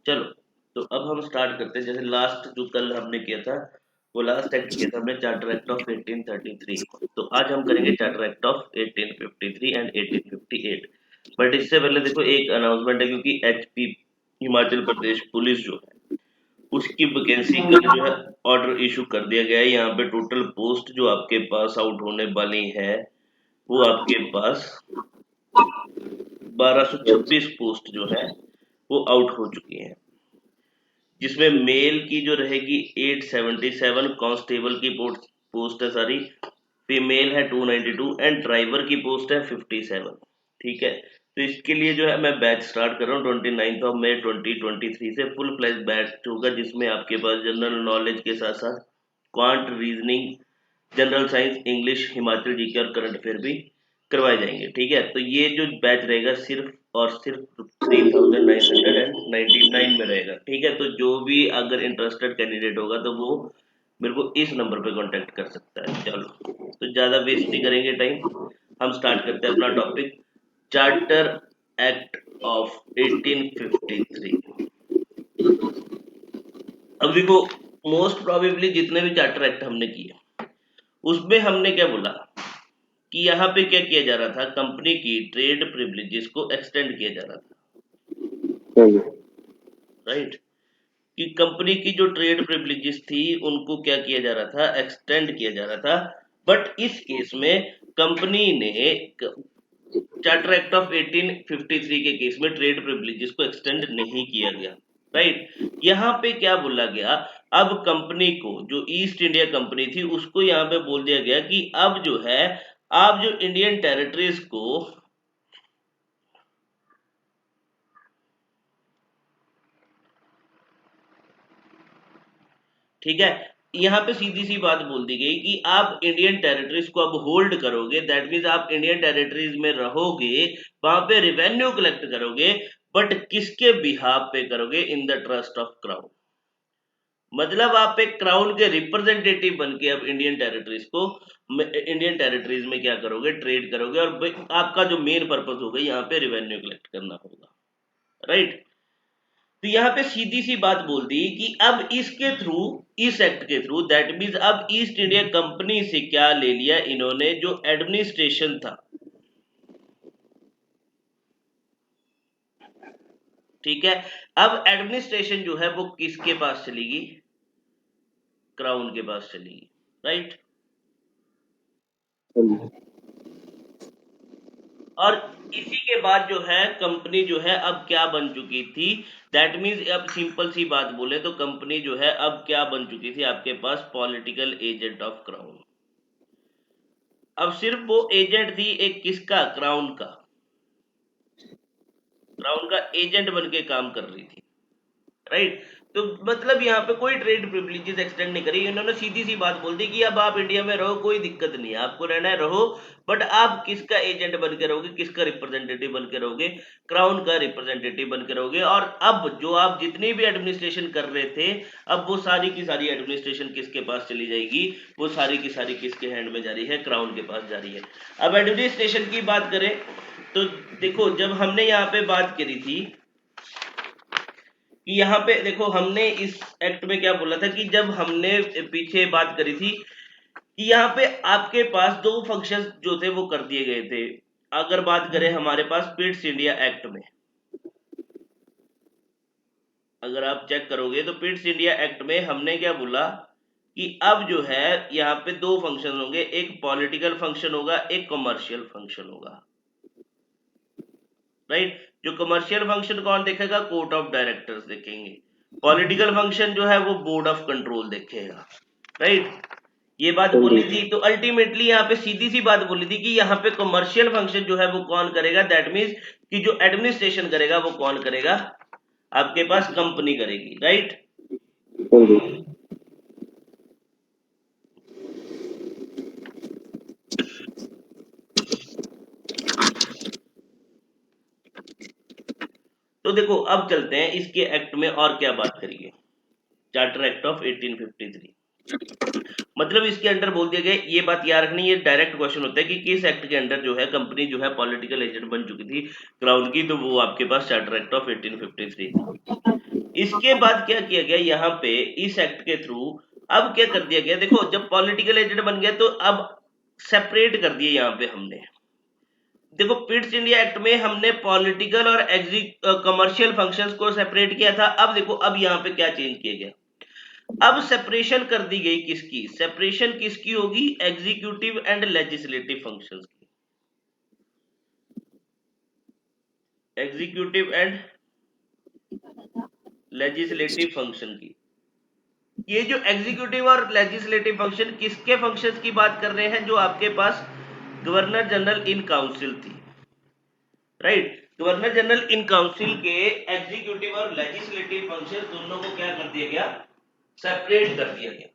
चलो, तो अब हम स्टार्ट करते हैं। जैसे लास्ट जो कल हमने किया था, वो लास्ट एक्ट किया था हमने चार्टर एक्ट ऑफ 1833। तो आज हम करेंगे charter act of 1853 and 1858। But इससे पहले देखो एक अनाउंसमेंट है, क्योंकि एचपी हिमाचल प्रदेश पुलिस जो है उसकी वैकेंसी का जो है ऑर्डर इशू कर दिया गया है। यहाँ पे टोटल पोस्ट जो आपके पास आउट होने वाली है वो आपके पास 1226 पोस्ट जो है वो आउट हो चुकी है, जिसमें मेल की जो रहेगी 877 कांस्टेबल की पोस्ट है सारी, फीमेल है 292 एंड ड्राइवर की पोस्ट है 57। ठीक है, तो इसके लिए जो है मैं बैच स्टार्ट कर रहा हूँ 29 मई 2023 से। फुल फ्लैश बैच होगा, जिसमें आपके पास जनरल नॉलेज के साथ साथ quant, reasoning, general science, English, Himachal GK और करंट अफेयर भी करवाए जाएंगे। ठीक है, तो ये जो बैच रहेगा सिर्फ और सिर्फ 3999 में रहेगा। ठीक है, तो जो भी अगर इंटरेस्टेड कैंडिडेट होगा तो वो मेरे को इस नंबर पे कांटेक्ट कर सकता है। चलो, तो ज्यादा वेस्ट नहीं करेंगे टाइम, हम स्टार्ट करते हैं अपना टॉपिक, चार्टर एक्ट ऑफ 1853। अब देखो, मोस्ट प्रोबेबली जितने भी चार्टर एक्ट हमने किए उसमें हमने क्या बोला कि यहाँ पे क्या किया जा रहा था, कंपनी की ट्रेड प्रिविलेजेस को एक्सटेंड किया जा रहा था। राइट, कि कंपनी की जो ट्रेड प्रिविलेजेस थी उनको क्या किया जा रहा था, एक्सटेंड किया जा रहा था। बट इस केस में कंपनी ने चार्टर एक्ट ऑफ 1853 के केस में ट्रेड प्रिविलेजेस को एक्सटेंड नहीं किया गया। राइट, यहाँ पे क्या बोला गया, अब कंपनी को, जो ईस्ट इंडिया कंपनी थी उसको यहाँ पे बोल दिया गया कि अब जो है आप जो इंडियन टेरिटरीज को, ठीक है, यहाँ पे सीधी सी बात बोल दी गई कि आप इंडियन टेरिटरीज को अब होल्ड करोगे, दैट मीन्स आप इंडियन टेरिटरीज में रहोगे, वहां पे रेवेन्यू कलेक्ट करोगे, बट किसके बिहाफ पे करोगे, in the trust of crown. मतलब आप एक क्राउन के रिप्रेजेंटेटिव बन के अब इंडियन टेरिटरीज में क्या करोगे, ट्रेड करोगे, और आपका जो मेन पर्पस होगा यहाँ पे रेवेन्यू कलेक्ट करना होगा। राइट, तो यहाँ पे सीधी सी बात बोल दी कि अब इसके थ्रू, इस एक्ट के थ्रू, दैट मीन्स अब ईस्ट इंडिया कंपनी से क्या ले लिया इन्होंने, जो एडमिनिस्ट्रेशन था। ठीक है, अब एडमिनिस्ट्रेशन जो है वो किसके पास चलेगी, क्राउन के पास चलेगी। राइट, और इसी के बाद जो है कंपनी जो है अब क्या बन चुकी थी, दैट मीन्स अब सिंपल सी बात बोले तो कंपनी जो है अब क्या बन चुकी थी, आपके पास पॉलिटिकल एजेंट ऑफ क्राउन। अब सिर्फ वो एजेंट थी एक किसका, क्राउन का, क्राउन का एजेंट बन के काम कर रही थी। राइट, तो मतलब यहाँ पे कोई ट्रेड प्रिविलेजेस एक्सटेंड नहीं करी इन्होंने, सीधी सी बात बोल दी कि अब आप इंडिया में रहो, कोई दिक्कत नहीं है, आपको रहना है रहो, बट आप किसका एजेंट बन के रहोगे, किसका रिप्रेजेंटेटिव बन के रहोगे, क्राउन का रिप्रेजेंटेटिव बन के रहोगे। और अब जो आप जितनी भी एडमिनिस्ट्रेशन कर रहे थे, अब वो सारी की सारी एडमिनिस्ट्रेशन किसके पास चली जाएगी, वो सारी की सारी किसके हैंड में जा रही है, क्राउन के पास जा रही है। अब एडमिनिस्ट्रेशन की बात करें तो देखो, जब हमने यहाँ पे बात करी थी कि यहाँ पे देखो, हमने इस एक्ट में क्या बोला था कि जब हमने पीछे बात करी थी कि यहाँ पे आपके पास दो फंक्शंस जो थे वो कर दिए गए थे। अगर बात करें हमारे पास पिट्स इंडिया एक्ट में, अगर आप चेक करोगे तो पिट्स इंडिया एक्ट में हमने क्या बोला कि अब जो है यहाँ पे दो फंक्शन होंगे, एक पॉलिटिकल फंक्शन होगा, एक कमर्शियल फंक्शन होगा। राइट, जो कमर्शियल फंक्शन कौन देखेगा, कोर्ट ऑफ डायरेक्टर्स देखेंगे, पॉलिटिकल फंक्शन जो है वो बोर्ड ऑफ कंट्रोल देखेगा। राइट, ये बात बोली थी, तो अल्टीमेटली यहाँ पे सीधी सी बात बोली थी कि यहाँ पे कमर्शियल फंक्शन जो है वो कौन करेगा, दैट मीन्स कि जो एडमिनिस्ट्रेशन करेगा वो कौन करेगा, आपके पास कंपनी करेगी। राइट, तो देखो अब चलते हैं इसके एक्ट में और क्या बात करिए, चार्टर एक्ट ऑफ 1853। मतलब इसके अंडर बोल दिया गया, ये बात याद रखनी, ये डायरेक्ट क्वेश्चन होता है कि किस एक्ट के अंडर जो है कंपनी जो है पॉलिटिकल एजेंट बन चुकी थी क्राउन की, तो वो आपके पास चार्टर एक्ट ऑफ 1853 थी। इसके बाद क्या किया गया यहाँ पे इस एक्ट के थ्रू, अब क्या कर दिया गया, देखो जब पॉलिटिकल एजेंट बन गया तो अब सेपरेट कर दिए यहाँ पे हमने। देखो पिट्स इंडिया एक्ट में हमने पॉलिटिकल और कमर्शियल फंक्शंस को सेपरेट किया था। अब देखो अब यहाँ पे क्या चेंज किया गया, अब सेपरेशन कर दी गई, किसकी सेपरेशन किसकी होगी, एग्जीक्यूटिव एंड लेजिस्लेटिव फंक्शंस की, एग्जीक्यूटिव एंड लेजिस्लेटिव फंक्शन की। ये जो एग्जीक्यूटिव और लेजिस्लेटिव फंक्शन किसके फंक्शंस की बात कर रहे हैं, जो आपके पास गवर्नर जनरल इन काउंसिल थी, right. Governor general in council के एग्जीक्यूटिव और लेजिस्लेटिव फंक्शन दोनों को क्या कर दिया गया, सेपरेट कर दिया गया।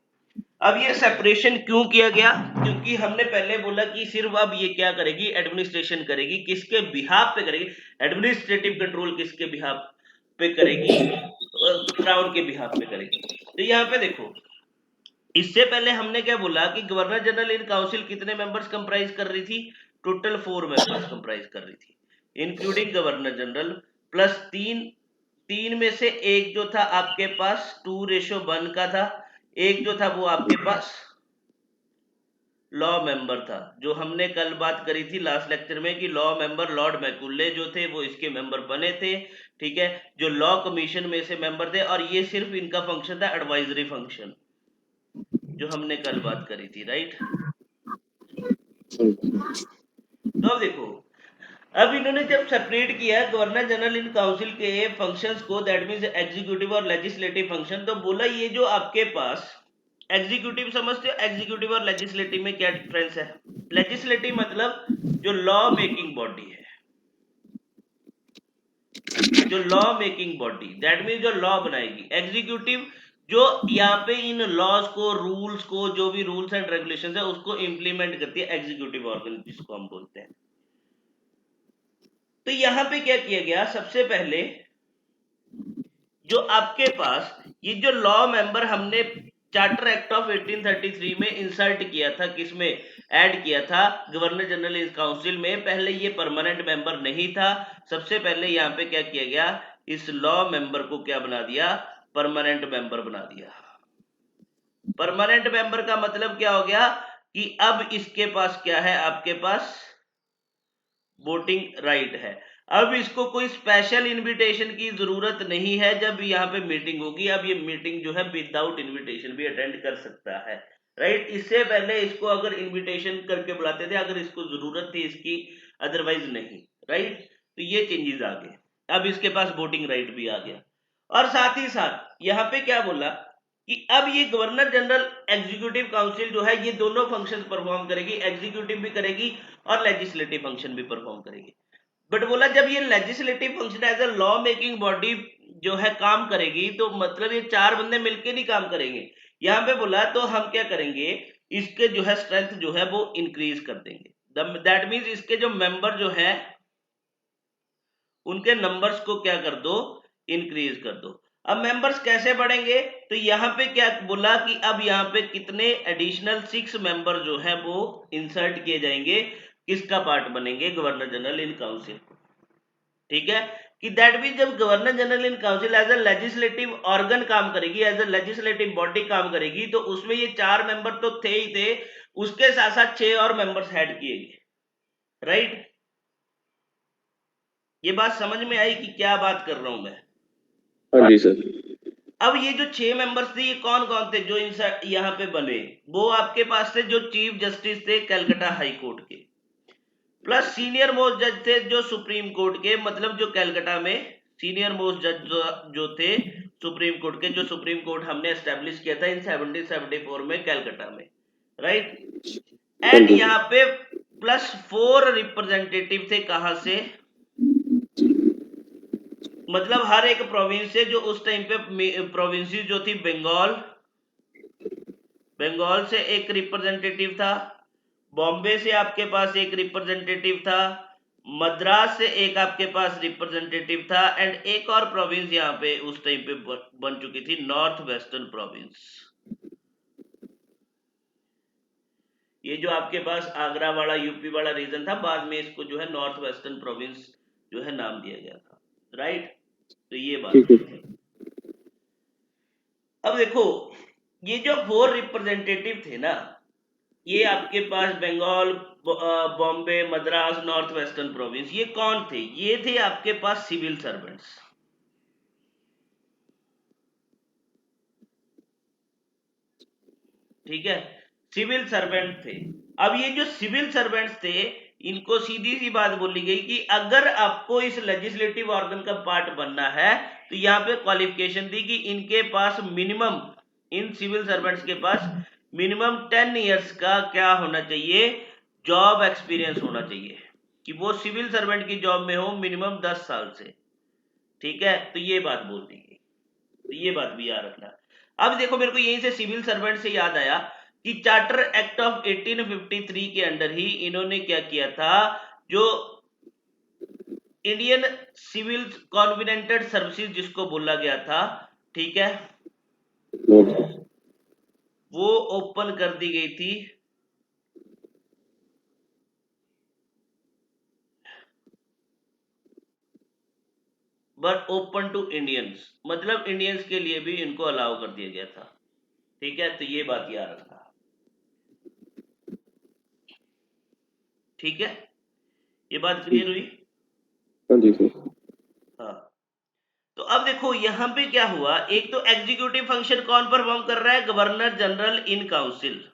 अब ये सेपरेशन क्यों किया गया, क्योंकि हमने पहले बोला कि सिर्फ अब ये क्या करेगी, एडमिनिस्ट्रेशन करेगी, किसके बिहाफ पे करेगी, एडमिनिस्ट्रेटिव कंट्रोल किसके बिहाफ पे करेगी, क्राउन के बिहाफ पे करेगी। तो यहाँ पे देखो, इससे पहले हमने क्या बोला कि गवर्नर जनरल इन काउंसिल कितने मेंबर्स कंप्राइज कर रही थी, टोटल 4 मेंबर्स कंप्राइज कर रही थी, इंक्लूडिंग गवर्नर जनरल, प्लस तीन में से एक जो था आपके पास 2:1 का था, एक जो था वो आपके पास लॉ मेंबर था, जो हमने कल बात करी थी लास्ट लेक्चर में कि लॉ मेंबर लॉर्ड मैकुले जो थे वो इसके मेंबर बने थे, ठीक है, जो लॉ कमीशन में से मेंबर थे, और ये सिर्फ इनका फंक्शन था एडवाइजरी फंक्शन, जो हमने कल बात करी थी, राइट। तो अब देखो, अब इन्होंने जब सेपरेट किया गवर्नर जनरल इन काउंसिल के फंक्शंस को, दैट मींस एग्जीक्यूटिव और लेजिस्लेटिव फंक्शन, तो बोला ये जो आपके पास एग्जीक्यूटिव समझते हो, एग्जीक्यूटिव और लेजिस्लेटिव में क्या डिफरेंस है। लेजिस्लेटिव मतलब जो लॉ मेकिंग बॉडी है, जो law making body, that means जो लॉ बनाएगी। एग्जीक्यूटिव जो यहाँ पे इन लॉज को, रूल्स को, जो भी रूल्स एंड रेगुलेशंस है उसको इंप्लीमेंट करती है एग्जीक्यूटिव ऑर्गन, जिसको हम बोलते हैं। तो यहां पे क्या किया गया, सबसे पहले जो आपके पास ये जो लॉ मेंबर हमने चार्टर एक्ट ऑफ 1833 में इंसर्ट किया था, किसमें ऐड किया था, गवर्नर जनरल इस काउंसिल में, पहले ये परमानेंट मेंबर नहीं था। सबसे पहले यहाँ पे क्या किया गया, इस लॉ मेंबर को क्या बना दिया, परमानेंट मेंबर बना दिया। परमानेंट मेंबर का मतलब क्या हो गया कि अब इसके पास क्या है, आपके पास वोटिंग राइट है। अब इसको कोई स्पेशल इनविटेशन की जरूरत नहीं है जब यहाँ पे मीटिंग होगी। अब ये मीटिंग जो है विदाउट इनविटेशन भी अटेंड कर सकता है, राइट। इससे पहले इसको अगर इनविटेशन करके बुलाते थे, अगर इसको जरूरत थी इसकी, अदरवाइज नहीं, राइट। तो ये चेंजेस आ गए, अब इसके पास वोटिंग राइट भी आ गया। और साथ ही साथ यहाँ पे क्या बोला कि अब ये गवर्नर जनरल एग्जीक्यूटिव काउंसिल जो है ये दोनों फंक्शंस परफॉर्म करेगी, एग्जीक्यूटिव भी करेगी और लेजिस्लेटिव फंक्शन भी परफॉर्म करेगी। बट बोला जब ये legislative function as a law making body जो है काम करेगी, तो मतलब ये 4 बंदे मिलके नहीं काम करेंगे। यहाँ पे बोला तो हम क्या करेंगे, इसके जो है स्ट्रेंथ जो है वो इंक्रीज कर देंगे। दैट मीन्स इसके जो मेंबर जो है उनके नंबर्स को क्या कर दो, इंक्रीज कर दो। अब मेंबर्स कैसे बढ़ेंगे, तो यहाँ पे क्या बोला कि अब यहाँ पे कितने एडिशनल 6 मेंबर जो है वो इंसर्ट किए जाएंगे, किसका पार्ट बनेंगे, गवर्नर जनरल इन काउंसिल, ठीक है। कि दैट मीन जब governor general in council as a legislative organ काम करेगी, एज अ लेजिस्लेटिव बॉडी काम करेगी, तो उसमें ये 4 मेंबर तो थे ही थे, उसके साथ साथ 6 और मेंबर्स ऐड किए गए, राइट। ये बात समझ में आई कि क्या बात कर रहा हूं मैं। हाँ जी सर। अब ये जो 6 मेंबर्स थे ये कौन कौन थे जो यहाँ पे बने, वो आपके पास थे जो चीफ जस्टिस थे कलकत्ता हाई कोर्ट के, प्लस सीनियर मोस्ट जज थे जो सुप्रीम कोर्ट के, मतलब जो कलकत्ता में सीनियर मोस्ट जज जो थे सुप्रीम कोर्ट के, जो सुप्रीम कोर्ट हमने एस्टेब्लिश किया था इन 1774 में कलकत्ता में, राइट। हाँ एंड जी। यहाँ पे प्लस 4 रिप्रेजेंटेटिव थे, कहां से, मतलब हर एक प्रोविंस से, जो उस टाइम पे प्रोविंस जो थी बंगाल, बंगाल से एक रिप्रेजेंटेटिव था, बॉम्बे से आपके पास एक रिप्रेजेंटेटिव था, मद्रास से एक आपके पास रिप्रेजेंटेटिव था, एंड एक और प्रोविंस यहाँ पे उस टाइम पे बन चुकी थी, नॉर्थ वेस्टर्न प्रोविंस। ये जो आपके पास आगरा वाला यूपी वाला रीजन था, बाद में इसको जो है नॉर्थ वेस्टर्न प्रोविंस जो है नाम दिया गया था, राइट। तो ये बात ठीक है। हुई थी। अब देखो ये जो 4 रिप्रेजेंटेटिव थे ना, ये आपके पास Bengal, Bombay, Madras, north western province, ये कौन थे? ये थे आपके पास सिविल सर्वेंट्स। ठीक है, सिविल सर्वेंट थे। अब ये जो सिविल सर्वेंट्स थे, इनको सीधी सी बात बोली गई कि अगर आपको इस लेजिस्लेटिव ऑर्गन का पार्ट बनना है तो यहाँ पे क्वालिफिकेशन दी कि इनके पास मिनिमम, इन सिविल सर्वेंट्स के पास मिनिमम 10 इयर्स का क्या होना चाहिए? जॉब एक्सपीरियंस होना चाहिए, कि वो सिविल सर्वेंट की जॉब में हो मिनिमम 10 साल से। ठीक है, तो ये बात बोल दी गई, तो ये बात भी याद रखना। अब देखो मेरे को यहीं से सिविल सर्वेंट से याद आया कि चार्टर एक्ट ऑफ 1853 के अंडर ही इन्होंने क्या किया था, जो इंडियन सिविल कॉन्विनेंटेड सर्विसेज जिसको बोला गया था, ठीक है, वो ओपन कर दी गई थी। बट ओपन टू इंडियंस, मतलब इंडियंस के लिए भी इनको अलाउ कर दिया गया था। ठीक है, तो ये बात याद रखना। ठीक है, ये बात क्लियर हुई? हाँ जी सर। हाँ, तो अब देखो यहां पे क्या हुआ, एक तो एग्जीक्यूटिव फंक्शन कौन परफॉर्म कर रहा है? Governor general in council.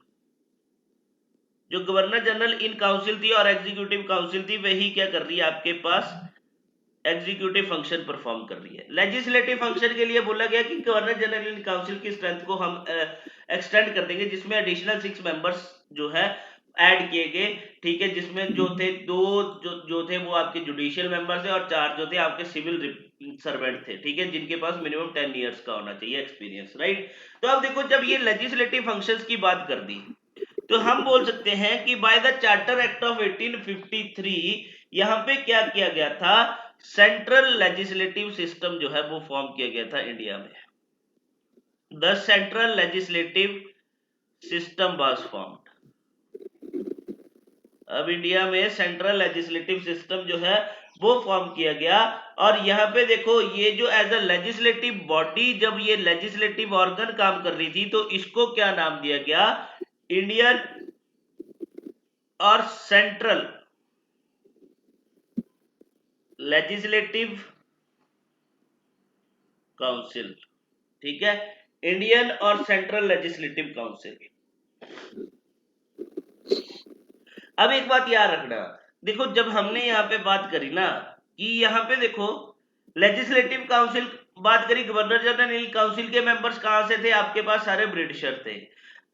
जो गवर्नर जनरल इन काउंसिल थी और एग्जीक्यूटिव काउंसिल थी, वही क्या कर रही है आपके पास? एग्जीक्यूटिव फंक्शन परफॉर्म कर रही है। लेजिस्लेटिव फंक्शन के लिए बोला गया कि गवर्नर जनरल इन काउंसिल की स्ट्रेंथ को हम एक्सटेंड कर देंगे, जिसमें एडिशनल 6 मेंबर्स जो है ऐड किए गए। ठीक है, जिसमें जो थे दो जो थे वो आपके जुडिशियल मेंबर्स थे और 4 जो थे आपके सिविल सर्वेंट थे। ठीक है, जिनके पास मिनिमम 10 इयर्स का होना चाहिए एक्सपीरियंस, राइट। तो अब देखो जब ये लेजिस्लेटिव फंक्शंस की बात कर दी, तो हम बोल सकते हैं कि by the charter act of 1853 यहां पे क्या किया गया था? सेंट्रल लेजिस्लेटिव सिस्टम जो है वो फॉर्म किया गया था इंडिया में। The central legislative system was formed. अब इंडिया में सेंट्रल लेजिस्लेटिव सिस्टम जो है वो फॉर्म किया गया। और यहाँ पे देखो ये जो एज अ लेजिस्लेटिव बॉडी, जब ये लेजिस्लेटिव ऑर्गन काम कर रही थी, तो इसको क्या नाम दिया गया? इंडियन और सेंट्रल लेजिस्लेटिव काउंसिल। ठीक है, इंडियन और सेंट्रल लेजिस्लेटिव काउंसिल। अब एक बात याद रखना, देखो जब हमने यहाँ पे बात करी ना कि यहाँ पे देखो लेजिस्लेटिव काउंसिल बात करी, गवर्नर जनरल काउंसिल के मेंबर्स कहां से थे? आपके पास सारे ब्रिटिशर थे।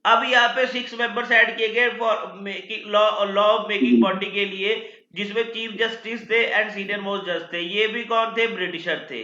अब यहाँ पे 6 मेंबर्स ऐड किए गए for making law making body के लिए, जिसमें चीफ जस्टिस थे एंड सीनियर मोस्ट जज थे। ये भी कौन थे? ब्रिटिशर थे,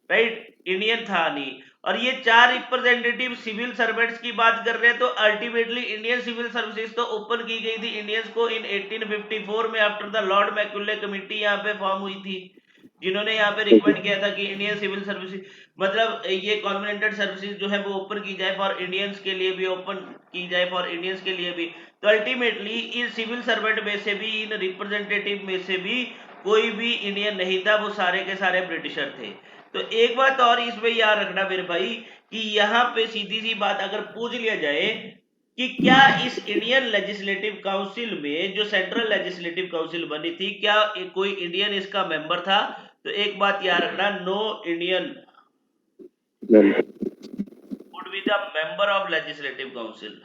राइट, इंडियन था नहीं। और ये 4 रिप्रेजेंटेटिव सिविल सर्वेंट्स की बात कर रहे हैं, तो अल्टीमेटली इंडियन सिविल सर्विसेज तो ओपन की गई थी इंडियंस को इन 1854 में, after the Lord Macaulay committee यहाँ पे फॉर्म हुई थी, जिन्होंने यहाँ पे रिकमेंड किया था कि इंडियन सिविल सर्विसेज, मतलब ये कॉन्वेंटेड सर्विसेज जो है वो ओपन की जाए फॉर इंडियंस के लिए भी, ओपन की जाए फॉर इंडियंस के लिए भी। तो अल्टीमेटली इन सिविल सर्वेंट में से भी, इन रिप्रेजेंटेटिव में से भी कोई भी इंडियन नहीं था, वो सारे के सारे ब्रिटिशर थे। तो एक बात और इसमें याद रखना मेरे भाई, कि यहाँ पे सीधी सी बात अगर पूछ लिया जाए कि क्या इस इंडियन लेजिस्लेटिव काउंसिल में, जो सेंट्रल लेजिस्लेटिव काउंसिल बनी थी, क्या कोई इंडियन इसका मेंबर था? तो एक बात याद रखना, no Indian would be the member of legislative council.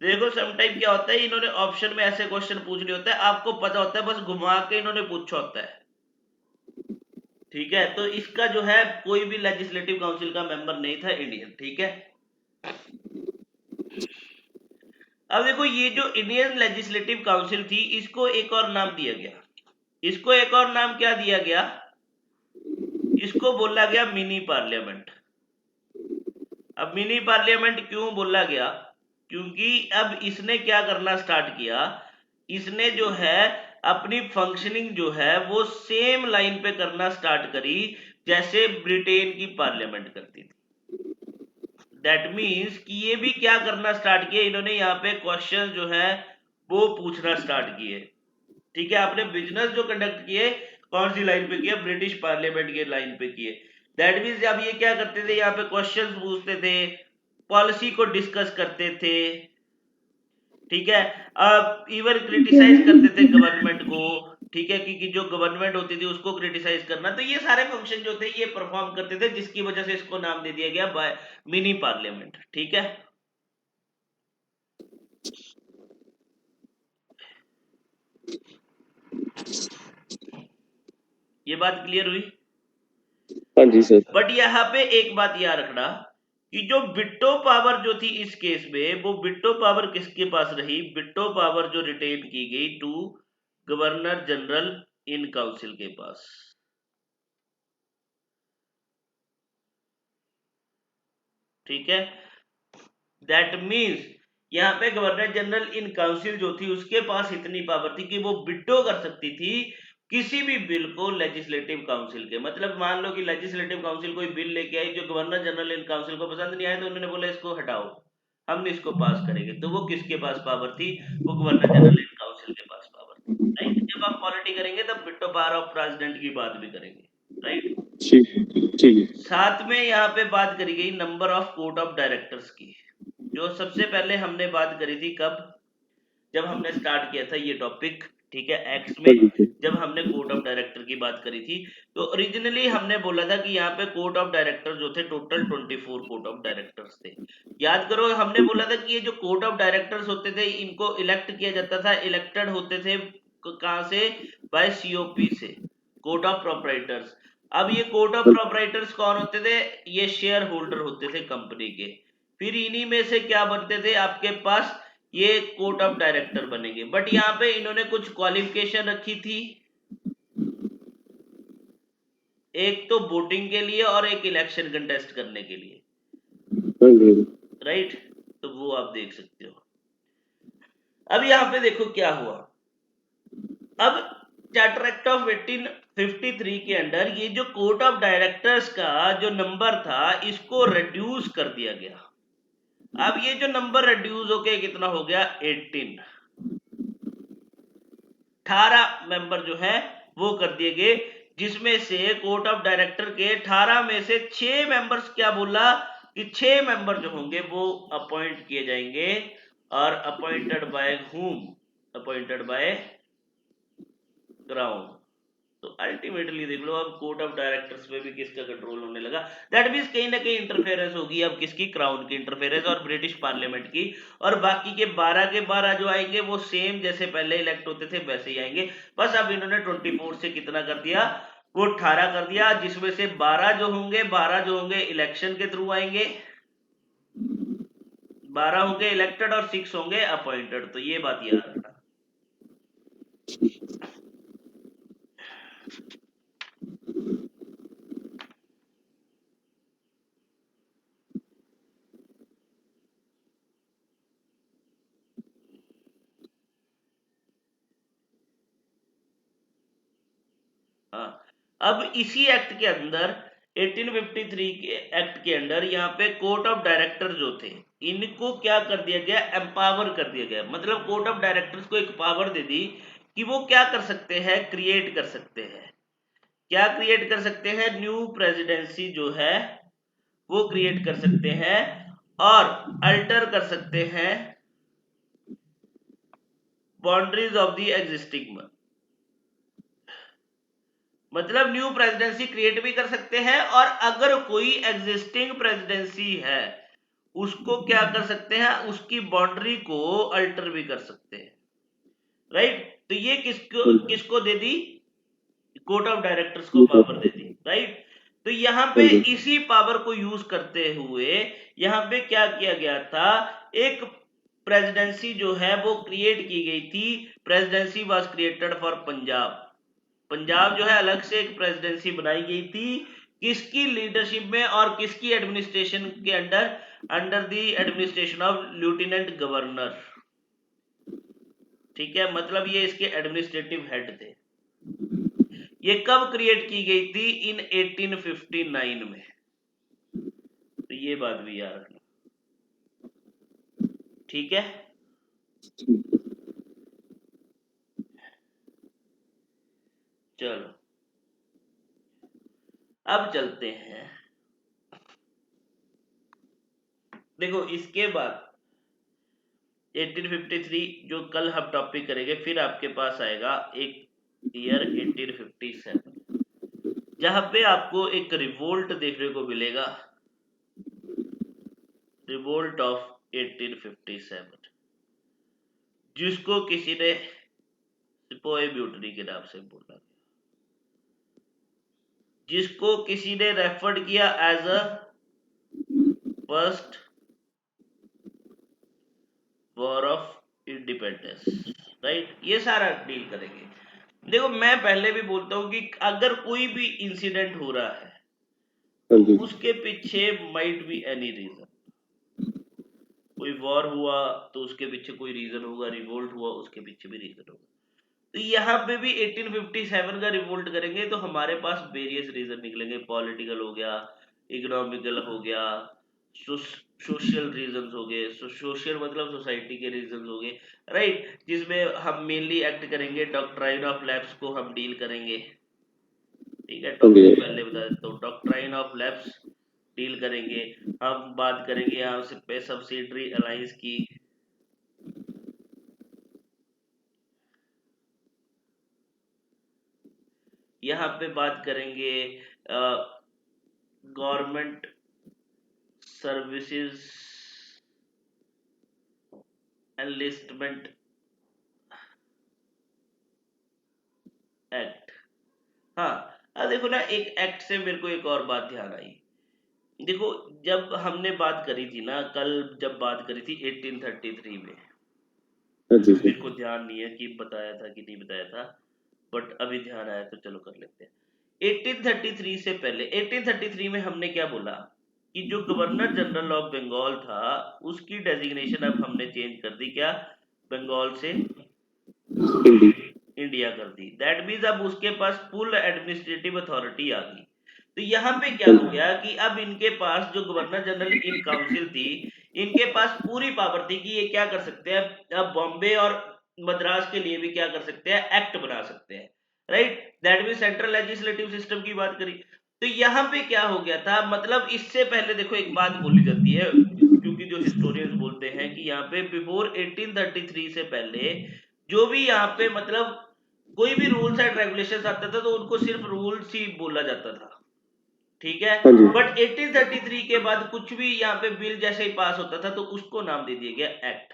देखो समटाइम क्या होता है, इन्होंने ऑप्शन में ऐसे क्वेश्चन पूछ लिए होता है, आपको पता होता है, बस घुमा के इन्होंने पूछा होता है। ठीक है, तो इसका जो है कोई भी लेजिस्लेटिव काउंसिल का मेंबर नहीं था इंडियन। ठीक है, अब देखो ये जो इंडियन लेजिस्लेटिव काउंसिल थी, इसको एक और नाम दिया गया। इसको एक और नाम क्या दिया गया? इसको बोला गया मिनी पार्लियामेंट। अब मिनी पार्लियामेंट क्यों बोला गया? क्योंकि अब इसने क्या करना स्टार्ट किया, इसने जो है अपनी फंक्शनिंग जो है वो सेम लाइन पे करना स्टार्ट करी जैसे ब्रिटेन की पार्लियामेंट करती थी। दैट मीन्स कि ये भी क्या करना स्टार्ट किया, इन्होंने यहाँ पे क्वेश्चन जो है वो पूछना स्टार्ट किए। ठीक है, आपने बिजनेस जो कंडक्ट किए, कौन सी लाइन पे किया? ब्रिटिश पार्लियामेंट के लाइन पे किए। दैट मीन्स अब ये क्या करते थे, यहाँ पे क्वेश्चंस पूछते थे, पॉलिसी को डिस्कस करते थे, ठीक है। अब इवन क्रिटिसाइज करते थे गवर्नमेंट को, ठीक है, कि जो गवर्नमेंट होती थी उसको क्रिटिसाइज करना। तो ये सारे फंक्शन जो थे ये परफॉर्म करते थे, जिसकी वजह से इसको नाम दे दिया गया मिनी पार्लियामेंट, ठीक है। ये बात क्लियर हुई? हाँ जी सर। बट यहाँ पे एक बात याद रखना कि जो बिट्टो पावर जो थी इस केस में, वो बिट्टो पावर किसके पास रही? बिट्टो पावर जो रिटेन की गई to governor general in council के पास, ठीक है। दैट मीन्स यहाँ पे गवर्नर जनरल इन काउंसिल जो थी उसके पास इतनी पावर थी कि वो बिट्टो कर सकती थी किसी भी बिल को लेजिस्लेटिव काउंसिल के। मतलब मान लो कि लेजिस्लेटिव काउंसिल कोई बिल लेके आई जो गवर्नर जनरल इन काउंसिल को पसंद नहीं आया, तो उन्होंने बोला इसको हटाओ, हम इसको पास करेंगे। तो वो किसके पास पावर थी? वो गवर्नर जनरल इन काउंसिल के पास पावर थी, राइट। जब आप पॉलिटी करेंगे तब बिट्टो पावर ऑफ प्रेसिडेंट की बात भी करेंगे, राइट। ठीक है। साथ में यहाँ पे बात करी गई number of court of directors की, जो सबसे पहले हमने बात करी थी कब? जब हमने स्टार्ट किया था ये टॉपिक, ठीक है, एक्स में, जब हमने कोर्ट ऑफ डायरेक्टर की बात करी थी। तो ओरिजिनली हमने बोला था कि यहाँ पे कोर्ट ऑफ डायरेक्टर जो थे टोटल 24 कोर्ट ऑफ डायरेक्टर्स थे। याद करो, हमने बोला था कि ये जो कोर्ट ऑफ डायरेक्टर्स होते थे इनको इलेक्ट किया जाता था, इलेक्टेड होते थे कहां से? बाय सीओपी से, कोर्ट ऑफ प्रोपराइटर्स। अब ये कोर्ट ऑफ प्रोपराइटर्स कौन होते थे? ये शेयर होल्डर होते थे कंपनी के। फिर इन्हीं में से क्या बनते थे आपके पास? ये कोर्ट ऑफ डायरेक्टर बनेंगे। बट यहाँ पे इन्होंने कुछ क्वालिफिकेशन रखी थी, एक तो वोटिंग के लिए और एक इलेक्शन कंटेस्ट करने के लिए, राइट। तो वो आप देख सकते हो। अब यहाँ पे देखो क्या हुआ। अब चार्टर एक्ट ऑफ 1853 के अंडर ये जो कोर्ट ऑफ डायरेक्टर्स का जो नंबर था इसको रिड्यूस कर दिया गया। अब ये जो नंबर रिड्यूस होके कितना हो गया? 18 मेंबर जो है वो कर दिए गए, जिसमें से कोर्ट ऑफ डायरेक्टर के 18 में से 6 मेंबर्स, क्या बोला कि 6 मेंबर जो होंगे वो अपॉइंट किए जाएंगे। और appointed by whom? Appointed by crown. तो अल्टीमेटली देख लो अब कोर्ट ऑफ डायरेक्टर्स पे भी किसका कंट्रोल होने लगा। दैट मीन्स कहीं ना कहीं इंटरफेरेंस होगी अब किसकी? क्राउन की इंटरफेरेंस और ब्रिटिश पार्लियामेंट की। और बाकी के 12 के 12 जो आएंगे वो सेम जैसे पहले इलेक्ट होते थे वैसे ही आएंगे। बस अब इन्होंने 24 से कितना कर दिया? वो 18 कर दिया, जिसमें से 12 जो होंगे इलेक्शन के थ्रू आएंगे, 12 होंगे इलेक्टेड और 6 होंगे अपॉइंटेड। तो ये बात याद रखना। हाँ, अब इसी एक्ट के अंदर 1853 के एक्ट के अंदर यहाँ पे कोर्ट ऑफ डायरेक्टर जो थे इनको क्या कर दिया गया? एम्पावर कर दिया गया। मतलब कोर्ट ऑफ डायरेक्टर्स को एक पावर दे दी कि वो क्या कर सकते हैं? क्रिएट कर सकते हैं। क्या क्रिएट कर सकते हैं? न्यू प्रेसिडेंसी जो है वो क्रिएट कर सकते हैं और अल्टर कर सकते हैं बाउंड्रीज ऑफ द एग्जिस्टिंग। मतलब न्यू प्रेसिडेंसी क्रिएट भी कर सकते हैं और अगर कोई एग्जिस्टिंग प्रेसिडेंसी है उसको क्या कर सकते हैं? उसकी बाउंड्री को अल्टर भी कर सकते हैं, राइट। तो ये किसको किसको दे दी? कोर्ट ऑफ डायरेक्टर्स को पावर दे दी, राइट। तो यहाँ पे इसी पावर को यूज करते हुए यहाँ पे क्या किया गया था? एक प्रेसिडेंसी जो है वो क्रिएट की गई थी। Presidency was created for Punjab. Punjab जो है अलग से एक प्रेसिडेंसी बनाई गई थी, किसकी लीडरशिप में और किसकी एडमिनिस्ट्रेशन के under? Under the administration of lieutenant governor, ठीक है। मतलब ये इसके एडमिनिस्ट्रेटिव हेड थे। ये कब क्रिएट की गई थी? इन 1859 में। तो ये बात भी याद रखना, ठीक है। चलो अब चलते हैं, देखो इसके बाद 1853 जो कल हम टॉपिक करेंगे, फिर आपके पास आएगा एक ईयर 1857, जहां पे आपको एक रिवोल्ट देखने को मिलेगा, रिवोल्ट ऑफ 1857, जिसको किसी ने सिपोही म्यूटनी के नाम से बोला, जिसको किसी ने रेफर्ड किया as a first war of independence, right. ये सारा डील करेंगे। देखो मैं पहले भी बोलता हूँ कि अगर कोई भी इंसिडेंट हो रहा है हाँ तो जी, उसके पीछे माइट बी एनी रीजन। कोई वॉर हुआ तो उसके पीछे कोई रीजन होगा, रिवोल्ट हुआ उसके पीछे भी रीजन होगा। तो यहाँ पे भी 1857 का रिवोल्ट करेंगे तो हमारे पास वेरियस रीजन निकलेंगे, पॉलिटिकल हो गया, इकोनॉमिकल हो गया, सोशल रीजन हो गए, सोशल मतलब सोसाइटी के रीजन हो गए, राइट। जिसमें हम मेनली एक्ट करेंगे, डॉक्ट्राइन ऑफ लैप्स को हम डील करेंगे, ठीक है। हाँ टॉपिक जी, पहले बता देता हूँ, डॉक्ट्राइन ऑफ लैप्स डील करेंगे। हम बात करेंगे यहाँ से पे सब्सिडरी अलायंस की, यहाँ पे बात करेंगे गवर्नमेंट सर्विसेज एनलिस्टमेंट एक्ट। हाँ, अब देखो ना, एक एक्ट से मेरे को एक और बात ध्यान आई। देखो जब हमने बात करी थी ना कल, जब बात करी थी 1833 में, हाँ जी मेरे सर, को ध्यान नहीं है कि बताया था कि नहीं बताया था, बट अभी ध्यान आया तो चलो कर लेते हैं। 1833 से पहले, 1833 में हमने क्या बोला कि जो गवर्नर जनरल ऑफ बंगाल था उसकी डेजिग्नेशन अब हमने चेंज कर दी, क्या, बंगाल से हिंदी, इंडिया कर दी। दैट मीन्स अब उसके पास फुल एडमिनिस्ट्रेटिव अथॉरिटी आ गई। तो यहाँ पे क्या हाँ हो जी, गया कि अब इनके पास जो गवर्नर जनरल इन काउंसिल थी, इनके पास पूरी पावर थी कि ये क्या कर सकते हैं, अब बॉम्बे और मद्रास के लिए भी क्या कर सकते हैं, एक्ट बना सकते हैं, right. That mean central legislative system की बात करी। तो यहाँ पे क्या हो गया था, मतलब इससे पहले देखो एक बात बोली जाती है, क्योंकि जो हिस्टोरियंस बोलते हैं कि यहाँ पे बिफोर 1833 से पहले जो भी यहाँ पे मतलब कोई भी रूल्स एंड रेगुलेशंस आता था तो उनको सिर्फ रूल्स ही बोला जाता था, ठीक है। हाँ जी, बट 1833 के बाद कुछ भी यहाँ पे बिल जैसे ही पास होता था तो उसको नाम दे दिया गया एक्ट।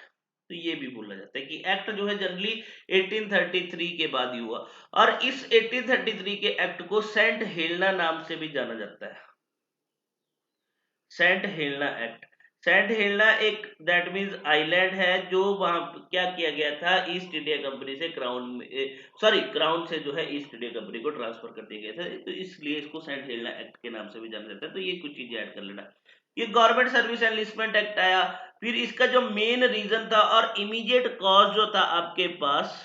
तो ये भी बोला जाता है कि एक्ट जो है जनरली 1833 के बाद ही हुआ। और इस 1833 के एक्ट को सेंट हेलेना नाम से भी जाना जाता है, Saint Helena act. Saint Helena एक दैट मींस आइलैंड है, जो वहां क्या किया गया था, ईस्ट इंडिया कंपनी से क्राउन में, सॉरी क्राउन से जो है ईस्ट इंडिया कंपनी को ट्रांसफर कर दिया गया था, तो इसलिए इसको सेंट हेलेना एक्ट के नाम से भी जाना जाता है। तो ये कुछ चीजें ऐड कर लेना। ये गवर्नमेंट सर्विस एनलिस्टमेंट एक्ट आया। फिर इसका जो मेन रीजन था और इमीडिएट कॉज जो था आपके पास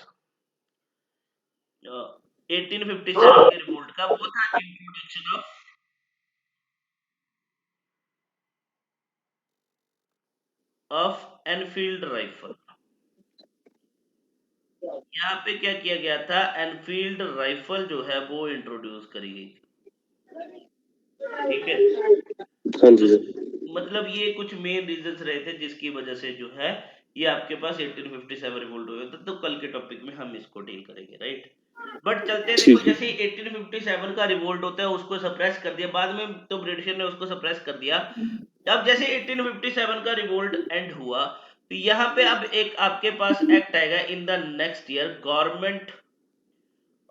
1857 के रिवोल्ट का, वो था इंट्रोडक्शन ऑफ एनफील्ड राइफल। यहाँ पे क्या किया गया था, एनफील्ड राइफल जो है वो इंट्रोड्यूस करी गई थी, ठीक है। हाँ जी तो सर, मतलब ये कुछ मेन रीजंस रहे थे जिसकी वजह से जो है ये आपके पास 1857 रिवोल्ट हुए थे। तो कल के टॉपिक में हम इसको डील करेंगे, राइट। बट चलते हैं, देखो ठीक है, जैसे 1857 का रिवोल्ट होता है उसको सप्रेस कर दिया, बाद में तो ब्रिटिश ने उसको सप्रेस कर दिया। अब जैसे 1857 का रिवोल्ट एंड हुआ तो यहाँ पे अब एक आपके पास एक्ट आएगा in the next year, government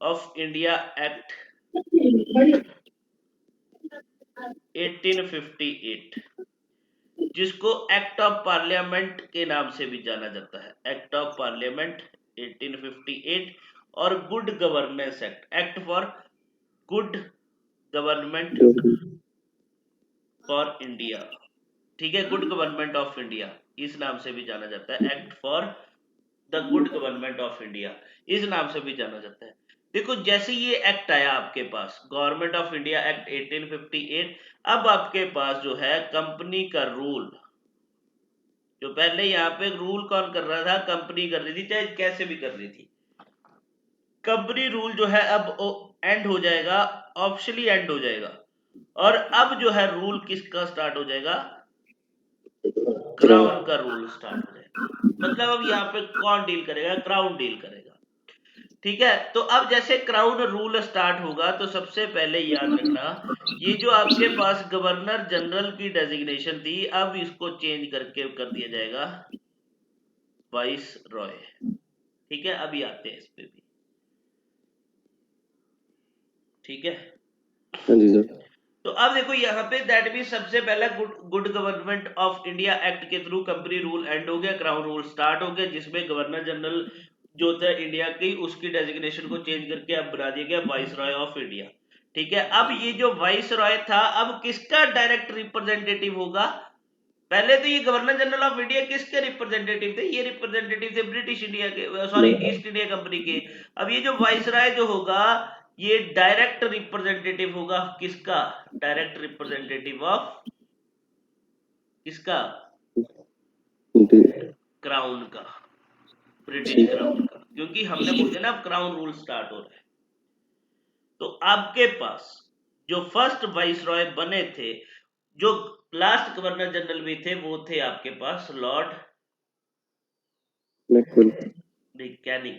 of India act 1858, जिसको एक्ट ऑफ पार्लियामेंट के नाम से भी जाना जाता है, एक्ट ऑफ पार्लियामेंट 1858। और good governance act, act for good government for India, ठीक है, गुड गवर्नमेंट ऑफ इंडिया इस नाम से भी जाना जाता है, act for the good government of India इस नाम से भी जाना जाता है। देखो जैसे ये एक्ट आया आपके पास, गवर्नमेंट ऑफ इंडिया एक्ट 1858, अब आपके पास जो है कंपनी का रूल, जो पहले यहाँ पे रूल कौन कर रहा था, कंपनी कर रही थी, चाहे कैसे भी कर रही थी। कंपनी रूल जो है अब एंड हो जाएगा, ऑप्शनली एंड हो जाएगा। और अब जो है रूल किसका स्टार्ट हो जाएगा, क्राउन का रूल स्टार्ट हो जाएगा। मतलब अब यहाँ पे कौन डील करेगा, क्राउन डील करेगा। ठीक है, तो अब जैसे क्राउन रूल स्टार्ट होगा तो सबसे पहले याद रखना, ये जो आपके पास गवर्नर जनरल की डेजिग्नेशन थी, अब इसको चेंज करके कर दिया जाएगा वाइस रॉय। ठीक है, अभी आते हैं इस पे भी। ठीक है, हाँ जी सर। तो अब देखो यहाँ पे दैट भी सबसे पहला good government of India act के थ्रू कंपनी रूल एंड हो गया, क्राउन रूल स्टार्ट हो गया, जिसमें गवर्नर जनरल जो था इंडिया की, उसकी डेजिग्नेशन को चेंज करके अब बना दिया गया वाइस रॉय ऑफ इंडिया। ठीक है, अब ये जो वाइस रॉय था, अब किसका डायरेक्ट रिप्रेजेंटेटिव होगा, पहले तो ये गवर्नर जनरल ऑफ इंडिया किसके रिप्रेजेंटेटिव थे, ये रिप्रेजेंटेटिव थे ब्रिटिश इंडिया के, सॉरी ईस्ट इंडिया कंपनी के। अब ये जो वाइसराय जो होगा, ये डायरेक्ट रिप्रेजेंटेटिव होगा किसका, डायरेक्ट रिप्रेजेंटेटिव ऑफ किसका, क्राउन का, ब्रिटिश क्राउन का, क्योंकि हमने बोल दिया ना अब क्राउन रूल स्टार्ट हो रहा है। तो आपके पास जो फर्स्ट वाइसरॉय बने थे, जो लास्ट गवर्नर जनरल भी थे, वो थे आपके पास lord Canning.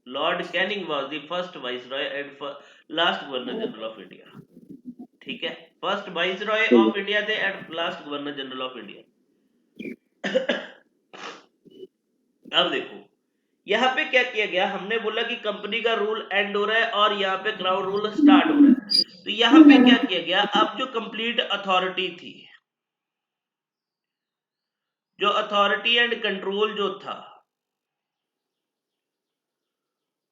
Lord Canning was the first viceroy and last governor general of India. ठीक है, फर्स्ट वाइसरॉय ऑफ इंडिया थे and last governor general of India. अब देखो यहाँ पे क्या किया गया, हमने बोला कि कंपनी का रूल एंड हो रहा है और यहाँ पे क्राउन रूल स्टार्ट हो रहा है। तो यहाँ पे क्या किया गया, अब जो कंप्लीट अथॉरिटी थी, जो अथॉरिटी एंड कंट्रोल जो था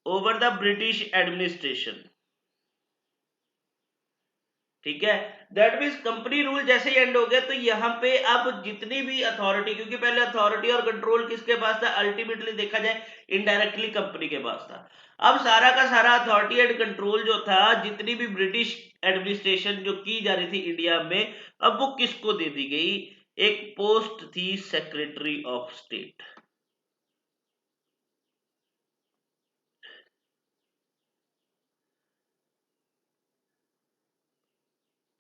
ओवर द ब्रिटिश एडमिनिस्ट्रेशन, ठीक है, दैट मीन्स कंपनी रूल जैसे ही एंड हो गया, तो यहाँ पे अब जितनी भी अथॉरिटी, क्योंकि पहले अथॉरिटी और कंट्रोल किसके पास था, अल्टीमेटली देखा जाए इनडायरेक्टली कंपनी के पास था। अब सारा का सारा अथॉरिटी एंड कंट्रोल जो था, जितनी भी ब्रिटिश एडमिनिस्ट्रेशन जो की जा रही थी इंडिया में, अब वो किसको दे दी गई, एक पोस्ट थी secretary of state.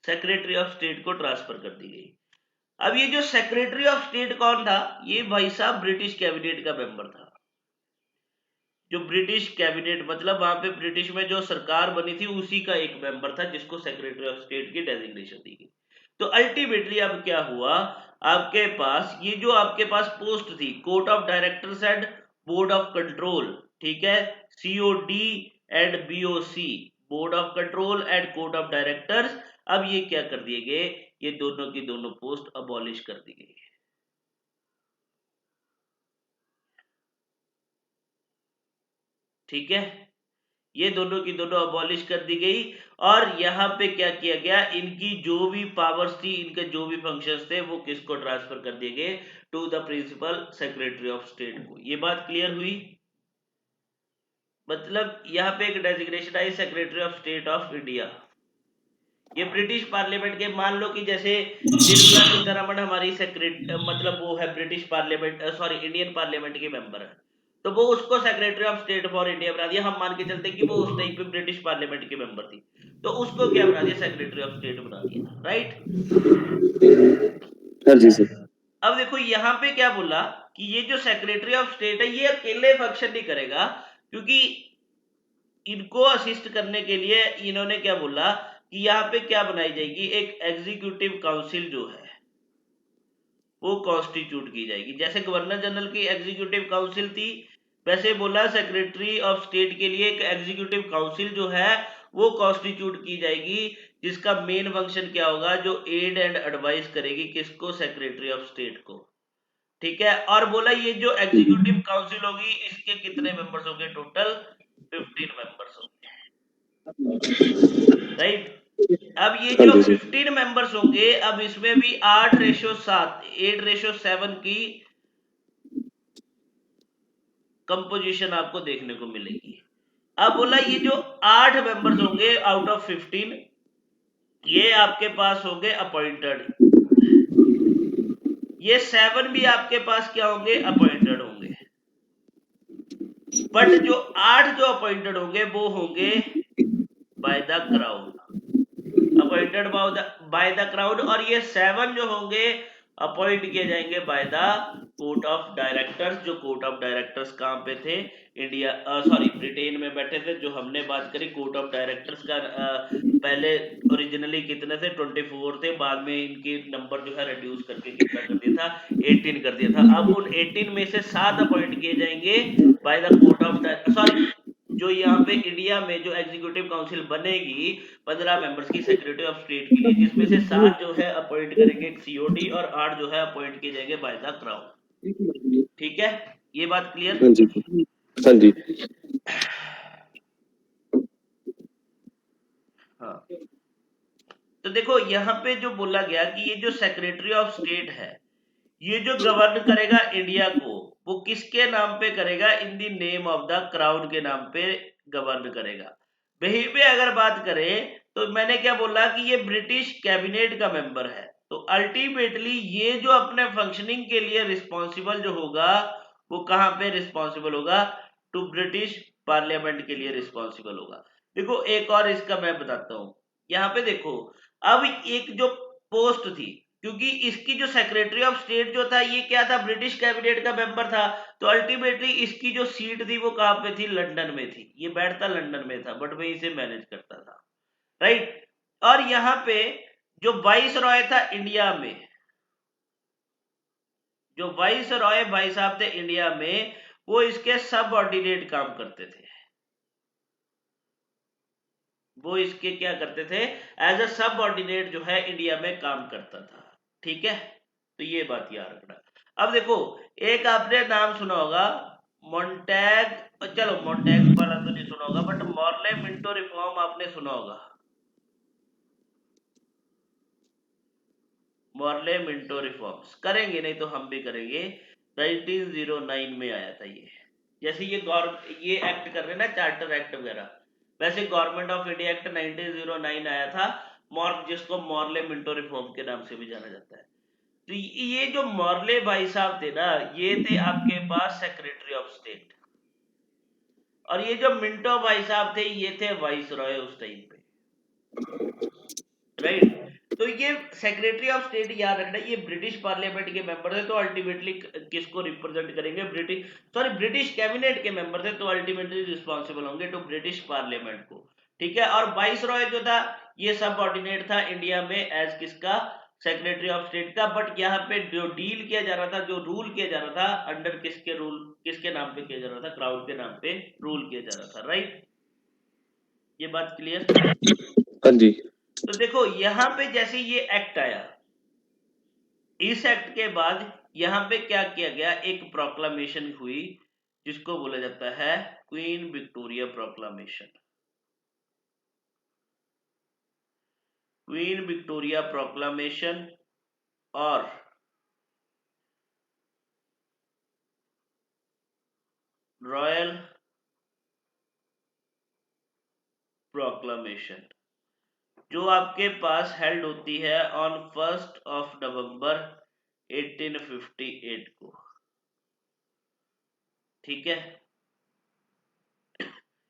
Secretary of state को ट्रांसफर कर दी गई। अब ये जो सेक्रेटरी ऑफ स्टेट कौन था, ये भाई साहब ब्रिटिश कैबिनेट का मेंबर था। जो ब्रिटिश कैबिनेट मतलब वहां पे ब्रिटिश में जो सरकार बनी थी, उसी का एक मेंबर था, जिसको सेक्रेटरी ऑफ स्टेट की डेजिग्नेशन दी गई। तो अल्टीमेटली अब क्या हुआ, आपके पास ये जो आपके पास पोस्ट थी, court of directors and board of control, ठीक है, COD and BOC, board of control and court of directors, अब ये क्या कर दिए गए, ये दोनों की दोनों पोस्ट अबॉलिश कर दी गई। ठीक है, ये दोनों की दोनों अबॉलिश कर दी गई। और यहाँ पे क्या किया गया, इनकी जो भी पावर्स थी, इनके जो भी फंक्शंस थे, वो किसको ट्रांसफर कर दिए गए, to the principal secretary of state को। ये बात क्लियर हुई, मतलब यहाँ पे एक डेजिग्नेशन आई secretary of state of India. ये ब्रिटिश पार्लियामेंट के, मान लो कि जैसे निर्मला सीतारमण हमारी मतलब वो है British parliament, sorry Indian parliament की मेंबर है, तो वो उसको secretary of state for India बना दिया। हम मान के चलते कि वो उस टाइम पे ब्रिटिश पार्लियामेंट की मेंबर थी, तो उसको क्या बना दिया, सेक्रेटरी ऑफ स्टेट बना दिया, राइट। हाँ जी सर। अब देखो यहाँ पे क्या बोला कि ये जो सेक्रेटरी ऑफ स्टेट है, ये अकेले फंक्शन नहीं करेगा, क्योंकि इनको असिस्ट करने के लिए इन्होंने क्या बोला कि यहाँ पे क्या बनाई जाएगी, एक एग्जीक्यूटिव काउंसिल जो है वो कॉन्स्टिट्यूट की जाएगी। जैसे गवर्नर जनरल की एग्जीक्यूटिव काउंसिल थी, वैसे बोला सेक्रेटरी ऑफ स्टेट के लिए एक एग्जीक्यूटिव काउंसिल जो है वो कॉन्स्टिट्यूट की जाएगी, जिसका मेन फंक्शन क्या होगा, जो एड एंड एडवाइस करेगी किसको, सेक्रेटरी ऑफ स्टेट को। ठीक है, और बोला ये जो एग्जीक्यूटिव काउंसिल होगी, इसके कितने मेंबर्स होंगे, टोटल 15 मेंबर्स होंगे, राइट। अब ये हाँ जो जी सर। 15 मेंबर्स होंगे, अब इसमें भी 8:7 8:7 की कंपोजिशन आपको देखने को मिलेगी। अब बोला ये जो 8 मेंबर्स होंगे आउट ऑफ 15, ये आपके पास होंगे अपॉइंटेड, ये 7 भी आपके पास क्या होंगे, अपॉइंटेड होंगे। बट जो 8 जो अपॉइंटेड होंगे वो होंगे by the crown. Appointed by the crown, और ये 7 जो होंगे अपॉइंट किए जाएंगे by the court of directors. जो कोर्ट ऑफ डायरेक्टर्स कहाँ पे थे? इंडिया, सॉरी, ब्रिटेन में बैठे थे। जो हमने बात करी कोर्ट ऑफ डायरेक्टर्स का, पहले ओरिजिनली कितने थे? 24 थे। बाद में इनकी नंबर जो है रिड्यूस करके कितना कर दिया था? 18 कर दिया था। अब उन 18 में से 7 अपॉइंट किए जाएंगे by the court of, sorry, जो यहाँ पे इंडिया में जो एग्जीक्यूटिव काउंसिल बनेगी 15 मेंबर्स की सेक्रेटरी ऑफ स्टेट के लिए, जिसमें से 7 जो है अपॉइंट करेंगे सीओडी और 8 जो है अपॉइंट किए जाएंगे बाय द क्राउन। ठीक है, ये बात क्लियर? हाँ जी, हाँ जी, हाँ, तो देखो यहाँ पे जो बोला गया कि ये जो सेक्रेटरी ऑफ स्टेट है, ये जो गवर्न करेगा इंडिया को, वो किसके नाम पे करेगा? In the name of the crown के नाम पे गवर्न करेगा। वहीं पे अगर बात करें तो मैंने क्या बोला कि ये ब्रिटिश कैबिनेट का मेंबर है। तो अल्टीमेटली ये जो अपने फंक्शनिंग के लिए रिस्पॉन्सिबल जो होगा, वो कहाँ पे रिस्पॉन्सिबल होगा? टू ब्रिटिश पार्लियामेंट के लिए रिस्पॉन्सिबल होगा। देखो एक और इसका मैं बताता हूँ। यहाँ पे देखो, अब एक जो पोस्ट थी, क्योंकि इसकी जो सेक्रेटरी ऑफ स्टेट जो था, ये क्या था? ब्रिटिश कैबिनेट का मेंबर था। तो अल्टीमेटली इसकी जो सीट थी वो कहां पे थी? लंदन में थी। ये बैठता लंदन में था, बट वहीं से मैनेज करता था, राइट। और यहाँ पे जो वाइस रॉय था इंडिया में, जो वाइस रॉय भाई साहब थे इंडिया में, वो इसके सब ऑर्डिनेट काम करते थे। वो इसके क्या करते थे? एज अ सब ऑर्डिनेट जो है इंडिया में काम करता था। ठीक है, तो ये बात याद रखना। अब देखो, एक आपने नाम सुना होगा, मोन्टैग, चलो मोन्टैग वाला तो नहीं सुना होगा, बट मॉर्ले मिंटो रिफॉर्म आपने सुना होगा। मॉर्ले मिंटो रिफॉर्म्स करेंगे, नहीं तो हम भी करेंगे। 1909 में आया था ये। जैसे ये एक्ट कर रहे हैं ना, चार्टर एक्ट वगैरह, वैसे गवर्नमेंट ऑफ इंडिया एक्ट 1909 आया था, जिसको मॉर्ले मिंटो रिफॉर्म के नाम से भी जाना जाता है। तो ये जो मॉर्ले भाई साहब थे ना, ये थे आपके पास सेक्रेटरी ऑफ स्टेट, और ये जो मिंटो भाई साहब थे, ये थे वाइस रॉय उस टाइम पे, राइट। तो ये सेक्रेटरी ऑफ स्टेट याद रखना, ये ब्रिटिश पार्लियामेंट के मेंबर थे। तो अल्टीमेटली किसको रिप्रेजेंट करेंगे? ब्रिटिश कैबिनेट के मेंबर थे, तो अल्टीमेटली रिस्पॉन्सिबल होंगे टू ब्रिटिश पार्लियामेंट को। ठीक है, और वाइस रॉय जो था, ये सब ऑर्डिनेट था इंडिया में एज किसका? सेक्रेटरी ऑफ स्टेट का। बट यहाँ पे जो डील किया जा रहा था, जो रूल किया जा रहा था, अंडर किसके रूल, किसके नाम पे किया जा रहा था? क्राउन के नाम पे रूल किया जा रहा था, राइट। ये बात क्लियर? हाँ जी, तो देखो यहाँ पे जैसे ये एक्ट आया, इस एक्ट के बाद यहाँ पे क्या किया गया? एक प्रोक्लामेशन हुई, जिसको बोला जाता है queen Victoria proclamation. Queen Victoria proclamation और रॉयल प्रोक्लामेशन, जो आपके पास हेल्ड होती है ऑन 1 नवंबर 1858 को। ठीक है,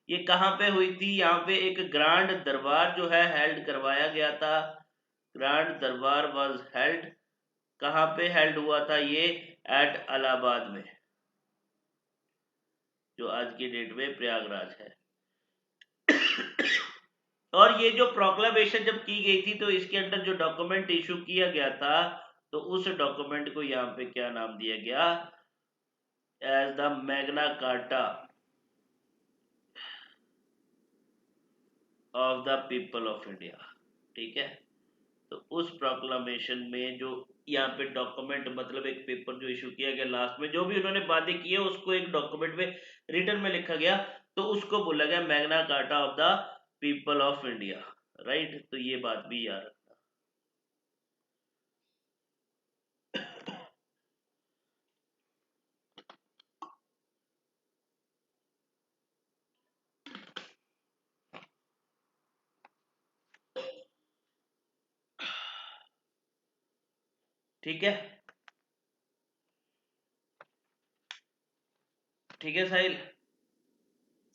ये कहां पे हुई थी? यहाँ पे एक ग्रांड दरबार जो है हेल्ड करवाया गया था। ग्रांड दरबार वाज हेल्ड, कहां पे हेल्ड हुआ था ये? एट इलाहाबाद में, जो आज की डेट में प्रयागराज है। और ये जो प्रोक्लामेशन जब की गई थी, तो इसके अंदर जो डॉक्यूमेंट इशू किया गया था, तो उस डॉक्यूमेंट को यहाँ पे क्या नाम दिया गया? As the Magna Carta of the people of India. ठीक है, तो उस प्रोक्लामेशन में जो यहाँ पे डॉक्यूमेंट, मतलब एक पेपर जो इशू किया गया लास्ट में, जो भी उन्होंने बातें की है उसको एक डॉक्यूमेंट में रिटर्न में लिखा गया, तो उसको बोला गया Magna Carta of the people of India, right. तो ये बात भी याद रखना। ठीक है, ठीक है साहिल।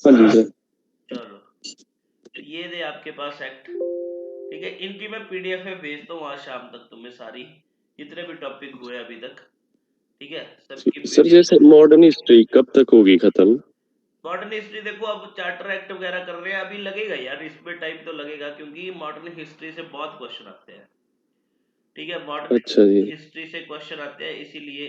हाँ जी सर। चलो, तो ये दे आपके पास एक्ट। ठीक है, इनकी मैं पीडीएफ में भेजता हूँ आज शाम तक तुम्हें सारी, जितने भी टॉपिक हुए अभी तक, ठीक है, सबकी सर पीडीएफ। जैसे मॉडर्न हिस्ट्री कब तक होगी खत्म? मॉडर्न हिस्ट्री देखो, अब चार्टर एक्ट वगैरह कर रहे हैं, अभी लगेगा यार, इसमें टाइम तो लगेगा, क्योंकि मॉडर्न हिस्ट्री से बहुत क्वेश्चन आते हैं, ठीक है, मॉडर्न अच्छा जी। हिस्ट्री से क्वेश्चन आते हैं, इसीलिए